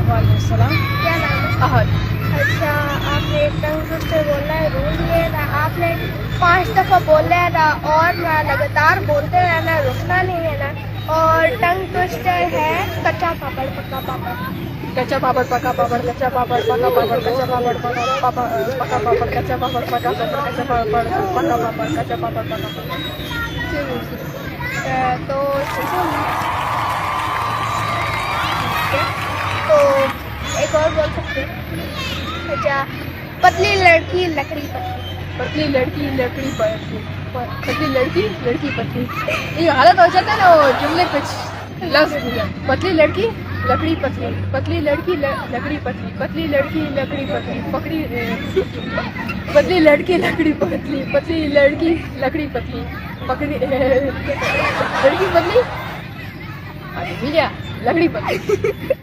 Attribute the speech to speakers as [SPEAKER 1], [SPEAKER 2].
[SPEAKER 1] वालेकुम सलाम।
[SPEAKER 2] क्या नाम है?
[SPEAKER 1] अहद।
[SPEAKER 2] अच्छा, आपने टंग ट्विस्टर बोलना है, रूल ये ना आपने 5 दफ़ा बोलना है ना, और ना लगातार बोलते रहना, रुकना नहीं है ना। और टंग ट्विस्टर है कच्चा पापड़ पक्का पापड़।
[SPEAKER 1] कच्चा पापड़ पका पापड़, कच्चा पापड़ पका पापड़, कच्चा पापड़ पका पापड़, कच्चा पापड़ पका पापड़, कच्चा पापड़ पका पापड़, कच्चा पापड़ पका पापड़।
[SPEAKER 2] तो सुन, तो एक और बोल सकते हैं। अच्छा, पतली लड़की लकड़ी पतली।
[SPEAKER 1] पतली लड़की लकड़ी पतली, पतली लड़की लड़की पतली। ये हालत हो जाता है ना, वो जुमले पे लफ्ज भूल जाते। पतली लड़की लकड़ी पतली, पतली लड़की लकड़ी पतली, पतली लड़की लकड़ी पतली, पकड़ी पतली लड़की लकड़ी पतली, पतली लड़की लकड़ी पतली, पकड़ी लड़की पतली, मिल गया लकड़ी पतली।